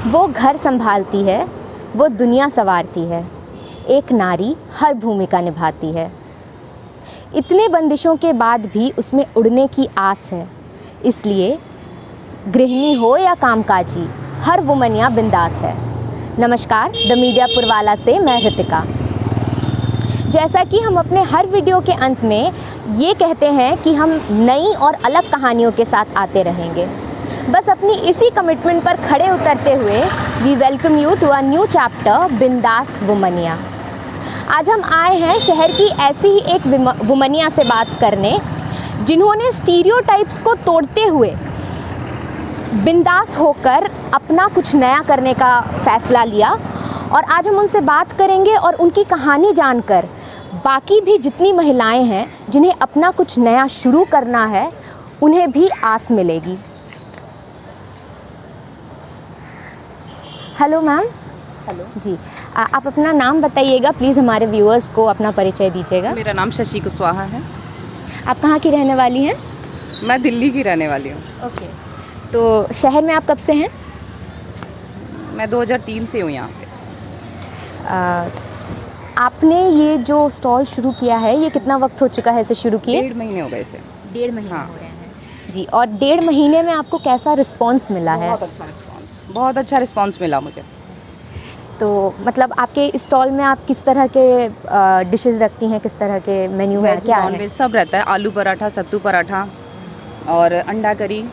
वो घर संभालती है, वो दुनिया संवारती है, एक नारी हर भूमिका निभाती है। इतने बंदिशों के बाद भी उसमें उड़ने की आस है, इसलिए गृहिणी हो या कामकाजी, हर वुमन यहाँ बिंदास है। नमस्कार, द मीडिया पुरवाला से मैं ऋतिका। जैसा कि हम अपने हर वीडियो के अंत में ये कहते हैं कि हम नई और अलग कहानियों के साथ आते रहेंगे, बस अपनी इसी कमिटमेंट पर खड़े उतरते हुए we welcome you to a new chapter बिंदास वुमनिया। आज हम आए हैं शहर की ऐसी ही एक वुमनिया से बात करने, जिन्होंने स्टीरियोटाइप्स को तोड़ते हुए बिंदास होकर अपना कुछ नया करने का फ़ैसला लिया। और आज हम उनसे बात करेंगे और उनकी कहानी जानकर बाकी भी जितनी महिलाएं हैं जिन्हें अपना कुछ नया शुरू करना है, उन्हें भी आस मिलेगी। Hello ma'am. हेलो जी, आप अपना नाम बताइएगा प्लीज़, हमारे व्यूअर्स को अपना परिचय दीजिएगा। मेरा नाम शशि कुशवाहा है। आप कहाँ की रहने वाली हैं? मैं दिल्ली की रहने वाली हूँ। ओके, तो शहर में आप कब से हैं? मैं 2003 से हूँ यहाँ पे। आपने ये जो स्टॉल शुरू किया है, ये कितना वक्त हो चुका है इसे शुरू किए? 1.5 महीने हो गए इसे। 1.5 महीने हाँ। हो रहे हैं जी। और 1.5 महीने में आपको कैसा रिस्पांस मिला है? बहुत अच्छा रिस्पांस मिला मुझे। तो मतलब आपके स्टॉल में आप किस तरह के डिशेस रखती हैं, किस तरह के मेन्यू है, क्या है? नॉनवेज सब रहता है, आलू पराठा, सत्तू पराठा और अंडा करी,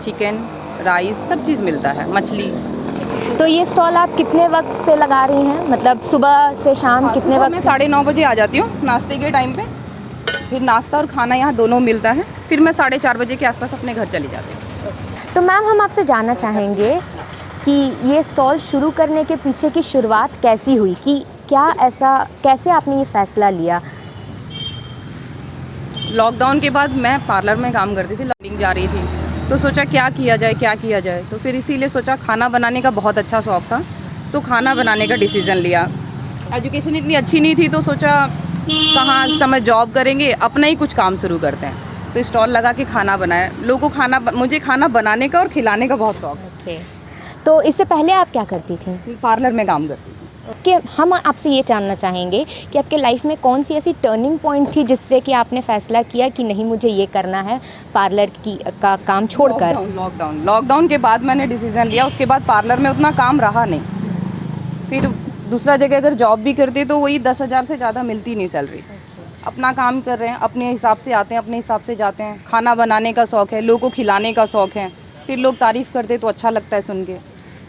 चिकन, राइस, सब चीज़ मिलता है, मछली। तो ये स्टॉल आप कितने वक्त से लगा रही हैं, मतलब सुबह से शाम कितने वक्त? मैं 9:30 बजे आ जाती हूँ नाश्ते के टाइम पे, फिर नाश्ता और खाना यहाँ दोनों मिलता है, फिर मैं 4:30 बजे के आसपास अपने घर चली जाती हूँ। तो मैम, हम आपसे जानना चाहेंगे कि ये स्टॉल शुरू करने के पीछे की शुरुआत कैसी हुई, कि क्या ऐसा, कैसे आपने ये फ़ैसला लिया? लॉकडाउन के बाद मैं पार्लर में काम करती थी, लर्निंग जा रही थी, तो सोचा क्या किया जाए, तो फिर इसीलिए सोचा, खाना बनाने का बहुत अच्छा शौक़ था, तो खाना बनाने का डिसीज़न लिया। एजुकेशन इतनी अच्छी नहीं थी, तो सोचा कहाँ इस समय जॉब करेंगे, अपना ही कुछ काम शुरू करते हैं, तो स्टॉल लगा के खाना बनाया। लोगों को मुझे खाना बनाने का और खिलाने का बहुत शौक़ है। ओके, तो इससे पहले आप क्या करती थी? पार्लर में काम करती थी। कि हम आपसे ये जानना चाहेंगे कि आपके लाइफ में कौन सी ऐसी टर्निंग पॉइंट थी जिससे कि आपने फ़ैसला किया कि नहीं, मुझे ये करना है, पार्लर का काम छोड़कर? लॉकडाउन के बाद मैंने डिसीज़न लिया। उसके बाद पार्लर में उतना काम रहा नहीं। फिर दूसरा जगह अगर जॉब भी करते तो वही 10,000 से ज़्यादा मिलती नहीं सैलरी। अपना काम कर रहे हैं, अपने हिसाब से आते हैं, अपने हिसाब से जाते हैं। खाना बनाने का शौक़ है, लोगों को खिलाने का शौक़ है, फिर लोग तारीफ़ करते तो अच्छा लगता है सुन के।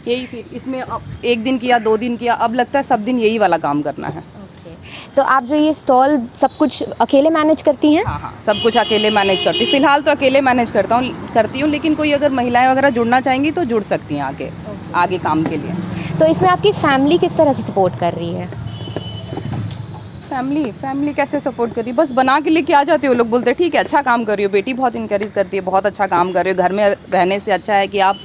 यही फिर इसमें अब 1 दिन किया, 2 दिन किया, अब लगता है सब दिन यही वाला काम करना है। तो आप जो ये स्टॉल सब कुछ अकेले मैनेज करती हैं? हाँ, सब कुछ अकेले मैनेज करती हूँ। फ़िलहाल तो अकेले मैनेज करती हूँ, लेकिन कोई अगर महिलाएं वगैरह जुड़ना चाहेंगी तो जुड़ सकती हैं आगे काम के लिए। तो इसमें आपकी फैमिली किस तरह से सपोर्ट कर रही है? फैमिली कैसे सपोर्ट कर रही है? बस बना के लेके आ जाते हो, लोग बोलते हैं ठीक है, अच्छा काम कर रही हो। बेटी बहुत इनकरेज करती है, बहुत अच्छा काम कर रही हो। घर में रहने से अच्छा है कि आप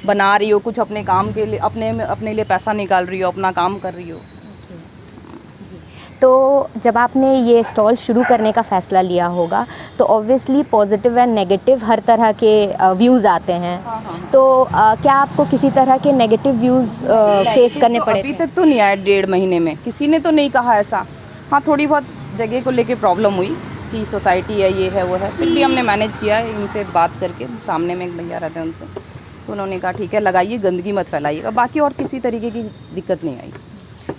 बना रही हो कुछ अपने काम के लिए, अपने लिए पैसा निकाल रही हो, अपना काम कर रही हो। तो जब आपने ये स्टॉल शुरू करने का फ़ैसला लिया होगा, तो ऑब्वियसली पॉजिटिव एंड नेगेटिव हर तरह के व्यूज़ आते हैं। हाँ। तो क्या आपको किसी तरह के नेगेटिव व्यूज़ फेस करने पड़े थे? अभी तक तो नहीं आया। 1.5 महीने में किसी ने तो नहीं कहा ऐसा। हाँ, थोड़ी बहुत जगह को लेके प्रॉब्लम हुई कि सोसाइटी है, ये है, वो है, फिर भी हमने मैनेज किया है। इनसे बात करके, सामने में एक भैया रहते हैं उनसे, तो उन्होंने कहा ठीक है, लगाइए, गंदगी मत फैलाइएगा। बाकी और किसी तरीके की दिक्कत नहीं आई।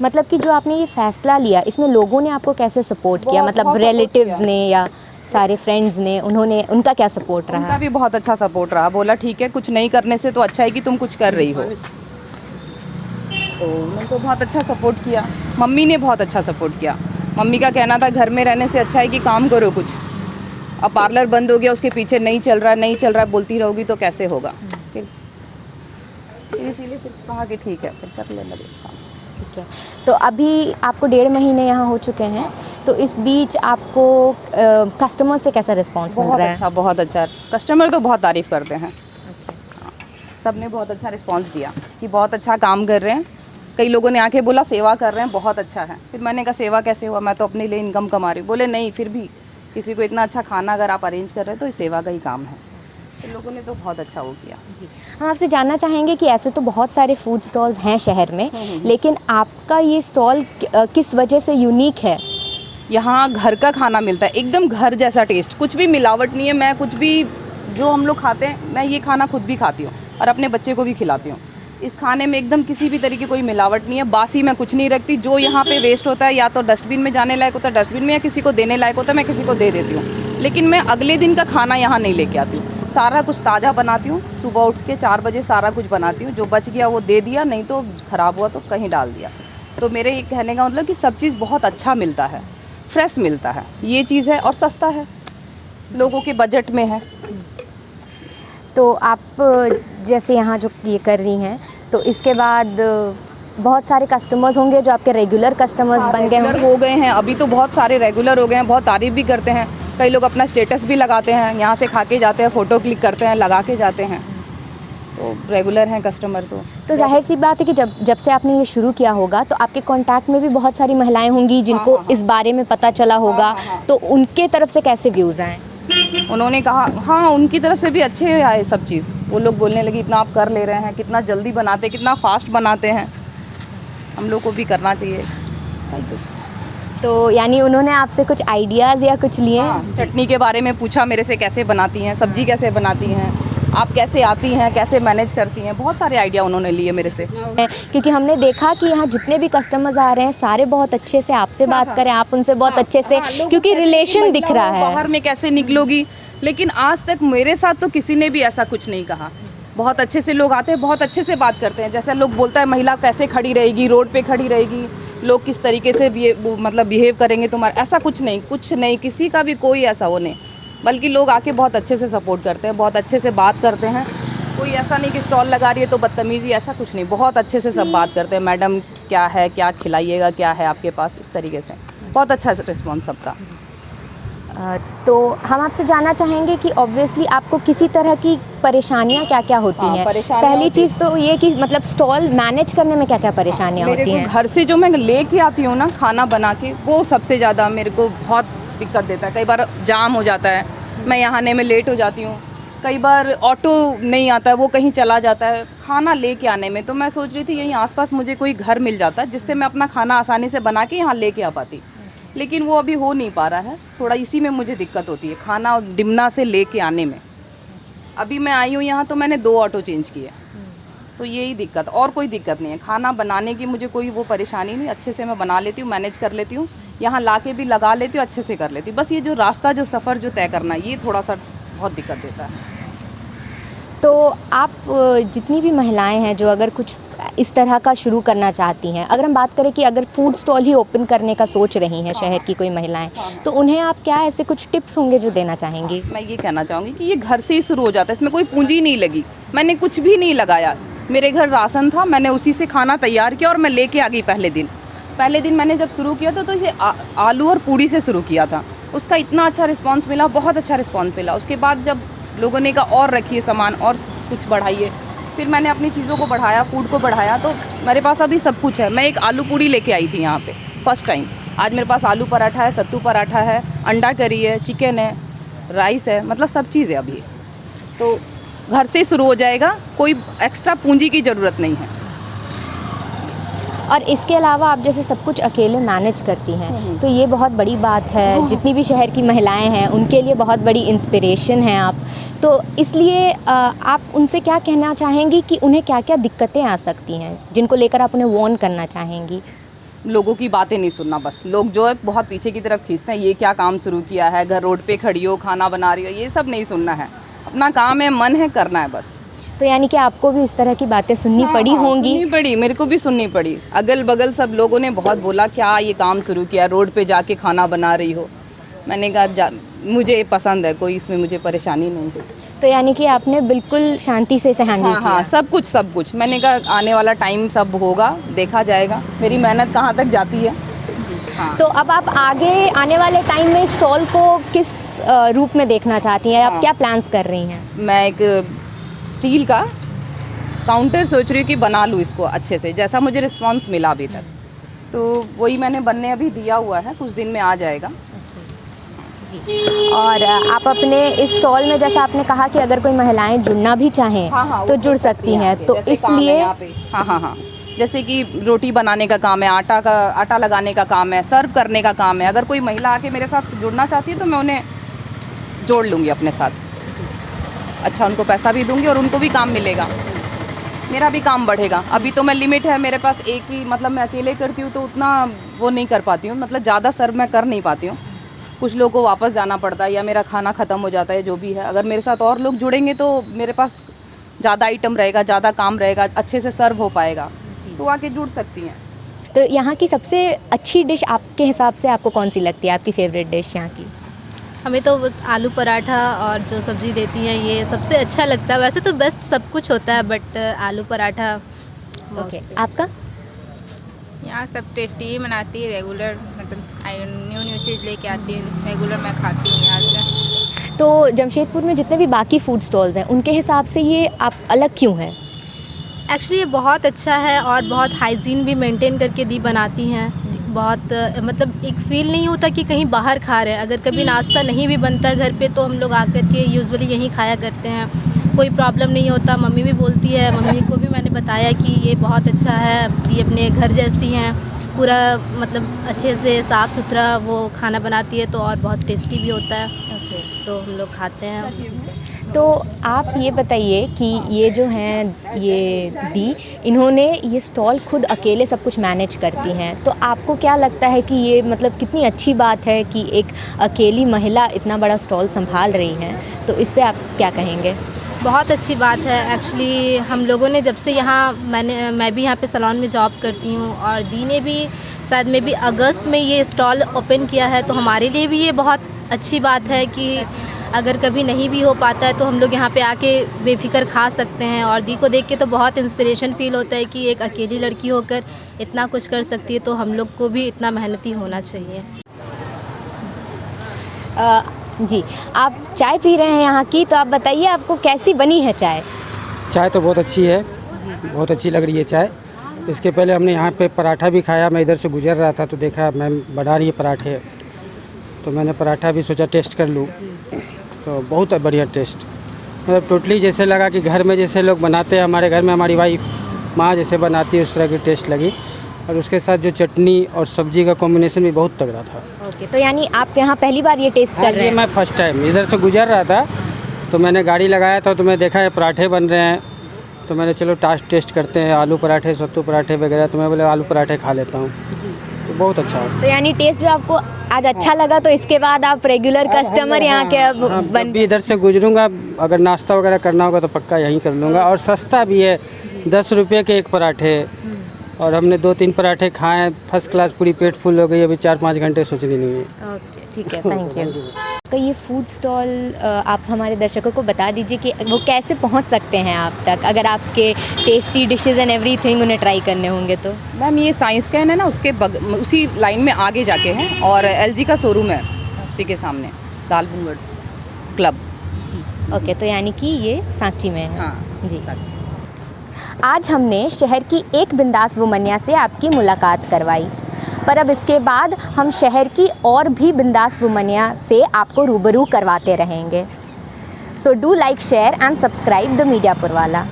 मतलब कि जो आपने ये फ़ैसला लिया, इसमें लोगों ने आपको कैसे सपोर्ट किया? मतलब बहुत रिलेटिव्स ने या सारे फ्रेंड्स ने, उनका क्या सपोर्ट रहा? उनका भी बहुत अच्छा सपोर्ट रहा। बोला ठीक है, कुछ नहीं करने से तो अच्छा है कि तुम कुछ कर रही हो। तो उन्होंने तो बहुत अच्छा सपोर्ट किया। मम्मी ने बहुत अच्छा सपोर्ट किया। मम्मी का कहना था घर में रहने से अच्छा है कि काम करो कुछ। अब पार्लर बंद हो गया, उसके पीछे नहीं चल रहा है, बोलती रहोगी तो कैसे होगा। फिर इसीलिए फिर कहा कि ठीक है, फिर कर लेना काम। ठीक है, तो अभी आपको 1.5 महीने यहाँ हो चुके हैं, तो इस बीच आपको कस्टमर से कैसा रिस्पांस मिल रहा है? बहुत अच्छा। कस्टमर तो बहुत तारीफ़ करते हैं। सबने बहुत अच्छा रिस्पांस दिया कि बहुत अच्छा काम कर रहे हैं। कई लोगों ने आके बोला सेवा कर रहे हैं, बहुत अच्छा है। फिर मैंने कहा सेवा कैसे हुआ, मैं तो अपने लिए इनकम कमा रही हूँ। बोले नहीं, फिर भी किसी को इतना अच्छा खाना अगर आप अरेंज कर रहे हैं तो ये सेवा का ही काम है। तो लोगों ने तो बहुत अच्छा वो किया। जी, हम आपसे जानना चाहेंगे कि ऐसे तो बहुत सारे फूड स्टॉल्स हैं शहर में, लेकिन आपका ये स्टॉल किस वजह से यूनिक है? यहाँ घर का खाना मिलता है, एकदम घर जैसा टेस्ट, कुछ भी मिलावट नहीं है। मैं कुछ भी जो हम लोग खाते हैं, मैं ये खाना खुद भी खाती हूँ और अपने बच्चे को भी खिलाती हूँ। इस खाने में एकदम किसी भी तरीके की कोई मिलावट नहीं है, बासी मैं कुछ नहीं रखती। जो यहाँ पे वेस्ट होता है या तो डस्टबिन में जाने लायक होता है डस्टबिन में, या किसी को देने लायक होता है मैं किसी को दे देती हूँ। लेकिन मैं अगले दिन का खाना यहाँ नहीं लेके आती हूँ, सारा कुछ ताज़ा बनाती हूँ। सुबह उठ के 4 बजे सारा कुछ बनाती हूँ, जो बच गया वो दे दिया, नहीं तो ख़राब हुआ तो कहीं डाल दिया। तो मेरे ये कहने का मतलब कि सब चीज़ बहुत अच्छा मिलता है, फ्रेश मिलता है, ये चीज़ है, और सस्ता है, लोगों के बजट में है। तो आप जैसे यहाँ जो ये कर रही हैं, तो इसके बाद बहुत सारे कस्टमर्स होंगे जो आपके रेगुलर कस्टमर्स बन गए रेगुलर होंगे। हो गए हैं, अभी तो बहुत सारे रेगुलर हो गए हैं, बहुत तारीफ़ भी करते हैं। कई लोग अपना स्टेटस भी लगाते हैं, यहाँ से खा के जाते हैं, फ़ोटो क्लिक करते हैं, लगा के जाते हैं, तो रेगुलर हैं कस्टमर्स वो। तो जाहिर सी बात है कि जब से आपने ये शुरू किया होगा, तो आपके कांटेक्ट में भी बहुत सारी महिलाएं होंगी जिनको इस बारे में पता चला होगा। तो उनके तरफ से कैसे व्यूज़ आए? उन्होंने कहा, हाँ, उनकी तरफ से भी अच्छे आए सब चीज़। वो लोग बोलने लगे इतना आप कर ले रहे हैं, कितना जल्दी बनाते हैं, कितना फास्ट बनाते हैं, हम लोग को भी करना चाहिए। तो यानी उन्होंने आपसे कुछ आइडियाज़ या कुछ लिए? चटनी के बारे में पूछा मेरे से, कैसे बनाती हैं, सब्जी कैसे बनाती हैं, आप कैसे आती हैं, कैसे मैनेज करती हैं, बहुत सारे आइडिया उन्होंने लिए मेरे से। क्योंकि हमने देखा कि यहाँ जितने भी कस्टमर्स आ रहे हैं सारे बहुत अच्छे से आपसे बात करें, आप उनसे बहुत अच्छे से, क्योंकि रिलेशन दिख रहा है। बाहर में कैसे निकलोगी, लेकिन आज तक मेरे साथ तो किसी ने भी ऐसा कुछ नहीं कहा। बहुत अच्छे से लोग आते हैं, बहुत अच्छे से बात करते हैं। जैसे लोग बोलता है महिला कैसे खड़ी रहेगी, रोड पे खड़ी रहेगी, लोग किस तरीके से मतलब बिहेव करेंगे तुम्हारा, ऐसा कुछ नहीं, किसी का भी कोई ऐसा वो नहीं, बल्कि लोग आके बहुत अच्छे से सपोर्ट करते हैं, बहुत अच्छे से बात करते हैं। कोई ऐसा नहीं कि स्टॉल लगा रही है तो बदतमीजी, ऐसा कुछ नहीं, बहुत अच्छे से सब बात करते हैं। मैडम क्या है, क्या खिलाइएगा, क्या है आपके पास, इस तरीके से बहुत अच्छा रिस्पॉन्स सबका। तो हम आपसे जानना चाहेंगे कि ऑब्वियसली आपको किसी तरह की परेशानियाँ क्या क्या होती हैं? पहली चीज़ तो ये कि मतलब स्टॉल मैनेज करने में क्या क्या परेशानियाँ होती हैं? घर से जो मैं लेके आती हूँ ना खाना बना के, वो सबसे ज़्यादा मेरे को बहुत दिक्कत देता है। कई बार जाम हो जाता है, मैं यहाँ आने में लेट हो जाती हूँ, कई बार ऑटो नहीं आता है, वो कहीं चला जाता है खाना लेके आने में। तो मैं सोच रही थी यहीं आसपास मुझे कोई घर मिल जाता जिससे मैं अपना खाना आसानी से बना के यहाँ लेके आ पाती, लेकिन वो अभी हो नहीं पा रहा है। थोड़ा इसी में मुझे दिक्कत होती है, खाना डिमना से लेके आने में। अभी मैं आई हूँ यहाँ तो मैंने 2 ऑटो चेंज किए, तो यही दिक्कत, और कोई दिक्कत नहीं है। खाना बनाने की मुझे कोई वो परेशानी नहीं, अच्छे से मैं बना लेती हूँ, मैनेज कर लेती हूँ, यहाँ ला के भी लगा लेती हूँ, अच्छे से कर लेती हूँ। बस ये जो रास्ता, जो सफ़र जो तय करना, ये थोड़ा सा बहुत दिक्कत देता है। तो आप जितनी भी महिलाएं हैं जो अगर कुछ इस तरह का शुरू करना चाहती हैं, अगर हम बात करें कि अगर फूड स्टॉल ही ओपन करने का सोच रही हैं शहर की कोई महिलाएं, तो उन्हें आप क्या ऐसे कुछ टिप्स होंगे जो देना चाहेंगी? मैं ये कहना चाहूँगी कि ये घर से ही शुरू हो जाता है, इसमें कोई पूंजी नहीं लगी, मैंने कुछ भी नहीं लगाया। मेरे घर राशन था, मैंने उसी से खाना तैयार किया और मैं लेके आ गई। पहले दिन मैंने जब शुरू किया था तो इसे आलू और पूड़ी से शुरू किया था, उसका इतना अच्छा रिस्पांस मिला, बहुत अच्छा रिस्पांस मिला। उसके बाद जब लोगों ने कहा और रखिए सामान और कुछ बढ़ाइए, फिर मैंने अपनी चीज़ों को बढ़ाया, फूड को बढ़ाया, तो मेरे पास अभी सब कुछ है। मैं एक आलू पूड़ी लेके आई थी यहाँ पे फर्स्ट टाइम, आज मेरे पास आलू पराठा है, सत्तू पराठा है, अंडा करी है, चिकन है, राइस है, मतलब सब चीज़ है अभी। तो घर से शुरू हो जाएगा, कोई एक्स्ट्रा पूंजी की ज़रूरत नहीं है। और इसके अलावा आप जैसे सब कुछ अकेले मैनेज करती हैं, तो ये बहुत बड़ी बात है। जितनी भी शहर की महिलाएं हैं उनके लिए बहुत बड़ी इंस्पिरेशन हैं आप। तो इसलिए आप उनसे क्या कहना चाहेंगी कि उन्हें क्या क्या दिक्कतें आ सकती हैं जिनको लेकर आप उन्हें वार्न करना चाहेंगी? लोगों की बातें नहीं सुनना, बस लोग जो है बहुत पीछे की तरफ खींचते हैं, ये क्या काम शुरू किया है, घर रोड पे खड़ी हो, खाना बना रही हो, ये सब नहीं सुनना है। अपना काम है, मन है, करना है बस। तो यानी कि आपको भी इस तरह की बातें सुननी पड़ी होंगी? सुननी पड़ी, मेरे को भी सुननी पड़ी। अगल बगल सब लोगों ने बहुत बोला, क्या ये काम शुरू किया, रोड पे जाके खाना बना रही हो। मैंने कहा मुझे पसंद है, कोई इसमें मुझे परेशानी नहीं थी। तो यानी कि आपने बिल्कुल शांति से इसे हैंडल किया? हाँ, सब कुछ। मैंने कहा आने वाला टाइम सब होगा, देखा जाएगा मेरी मेहनत कहाँ तक जाती है। जी। हाँ। तो अब आप आगे आने वाले टाइम में स्टॉल को किस रूप में देखना चाहती हैं? आप क्या प्लान्स कर रही हैं? मैं एक स्टील का काउंटर सोच रही हूँ कि बना लूँ इसको अच्छे से, जैसा मुझे रिस्पांस मिला अभी तक, तो वही मैंने बनने अभी दिया हुआ है, कुछ दिन में आ जाएगा। जी। और आप अपने इस स्टॉल में, जैसा आपने कहा कि अगर कोई महिलाएं जुड़ना भी चाहें हाँ, तो वो जुड़ सकती हैं, आके। तो जैसे काम है इसलिए यहाँ पे। हाँ, जैसे कि रोटी बनाने का काम है, आटा लगाने का काम है, सर्व करने का काम है। अगर कोई महिला आके मेरे साथ जुड़ना चाहती है तो मैं उन्हें जोड़ लूँगी अपने साथ। अच्छा, उनको पैसा भी दूँगी और उनको भी काम मिलेगा, मेरा भी काम बढ़ेगा। अभी तो मैं लिमिट है मेरे पास एक ही, मतलब मैं अकेले करती हूँ तो उतना वो नहीं कर पाती हूँ, मतलब ज़्यादा सर्व मैं कर नहीं पाती हूँ। कुछ लोगों को वापस जाना पड़ता है या मेरा खाना ख़त्म हो जाता है, जो भी है। अगर मेरे साथ और लोग जुड़ेंगे तो मेरे पास ज़्यादा आइटम रहेगा, ज़्यादा काम रहेगा, अच्छे से सर्व हो पाएगा, तो आके जुड़ सकती हैं। तो यहाँ की सबसे अच्छी डिश आपके हिसाब से आपको कौन सी लगती है, आपकी फेवरेट डिश यहाँ की? हमें तो बस आलू पराठा और जो सब्ज़ी देती हैं ये सबसे अच्छा लगता है। वैसे तो बेस्ट सब कुछ होता है, बट आलू पराठा ओके, आपका? यहाँ सब टेस्टी ही बनाती है, रेगुलर मतलब न्यू न्यू चीज़ लेके आती है, रेगुलर मैं खाती हूँ यहाँ से। तो जमशेदपुर में जितने भी बाकी फूड स्टॉल्स हैं उनके हिसाब से ये आप अलग क्यों हैं? एक्चुअली ये बहुत अच्छा है और बहुत हाइजीन भी मेंटेन करके दी बनाती हैं। बहुत मतलब एक फ़ील नहीं होता कि कहीं बाहर खा रहे हैं। अगर कभी नाश्ता नहीं भी बनता घर पे तो हम लोग आकर के यूजुअली यहीं खाया करते हैं, कोई प्रॉब्लम नहीं होता। मम्मी भी बोलती है, मम्मी को भी मैंने बताया कि ये बहुत अच्छा है, ये अपने घर जैसी हैं, पूरा मतलब अच्छे से साफ़ सुथरा वो खाना बनाती है, तो और बहुत टेस्टी भी होता है। तो हम लोग खाते हैं। तो आप ये बताइए कि ये जो हैं ये दी, इन्होंने ये स्टॉल खुद अकेले सब कुछ मैनेज करती हैं, तो आपको क्या लगता है कि ये मतलब कितनी अच्छी बात है कि एक अकेली महिला इतना बड़ा स्टॉल संभाल रही हैं, तो इस पे आप क्या कहेंगे? बहुत अच्छी बात है। एक्चुअली हम लोगों ने जब से यहाँ मैं भी यहाँ पे सैलून में जॉब करती हूँ और दी ने भी शायद में भी अगस्त में ये स्टॉल ओपन किया है, तो हमारे लिए भी ये बहुत अच्छी बात है कि अगर कभी नहीं भी हो पाता है तो हम लोग यहाँ पे आके बेफ़िक्र खा सकते हैं। और दी को देख के तो बहुत इंस्पिरेशन फ़ील होता है कि एक अकेली लड़की होकर इतना कुछ कर सकती है, तो हम लोग को भी इतना मेहनती होना चाहिए। जी, आप चाय पी रहे हैं यहाँ की, तो आप बताइए आपको कैसी बनी है चाय? चाय तो बहुत अच्छी है, बहुत अच्छी लग रही है चाय। इसके पहले हमने यहाँ पे पराठा भी खाया। मैं इधर से गुजर रहा था तो देखा मैम बना रही है पराठे, तो मैंने पराठा भी सोचा टेस्ट कर लूँ, तो बहुत बढ़िया टेस्ट, मतलब टोटली जैसे लगा कि घर में जैसे लोग बनाते हैं, हमारे घर में हमारी वाइफ माँ जैसे बनाती है उस तरह की टेस्ट लगी। और उसके साथ जो चटनी और सब्जी का कॉम्बिनेशन भी बहुत तगड़ा था। ओके, तो यानी आप यहाँ पहली बार ये टेस्ट कर रहे ये हैं? मैं फर्स्ट टाइम इधर से गुजर रहा था तो मैंने गाड़ी लगाया था, तो मैं देखा है पराठे बन रहे हैं, तो मैंने चलो टेस्ट करते हैं, आलू पराठे सत्तू पराठे वगैरह, तो मैं बोले आलू पराठे खा लेता हूँ, तो बहुत अच्छा है। तो यानी टेस्ट जो आपको आज अच्छा लगा, तो इसके बाद आप रेगुलर कस्टमर यहाँ के अब जब भी इधर से गुजरूंगा, अगर नाश्ता वगैरह करना होगा तो पक्का यहीं कर लूँगा। और सस्ता भी है, 10 रुपये के एक पराठे, और हमने 2-3 पराठे खाए, फर्स्ट क्लास, पूरी पेट फुल हो गई। अभी 4-5 घंटे सोचनी नहीं है। ओके, ठीक है, थैंक यू। तो ये फूड स्टॉल आप हमारे दर्शकों को बता दीजिए कि वो कैसे पहुंच सकते हैं आप तक, अगर आपके टेस्टी डिशेज़ एंड एवरीथिंग उन्हें ट्राई करने होंगे तो? मैम ये साइंस कैन है ना, उसके उसी लाइन में आगे जाके है, और एलजी का शोरूम है उसी के सामने, दाल बुंगड़ क्लब। जी, ओके, तो यानी कि ये सांची में है। हाँ जी। आज हमने शहर की एक बिंदास वुमनिया से आपकी मुलाकात करवाई, पर अब इसके बाद हम शहर की और भी बिंदास वुमनिया से आपको रूबरू करवाते रहेंगे। So do like, share and subscribe the मीडियापुर वाला।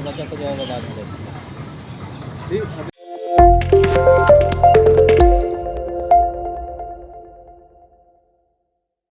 बच्चा को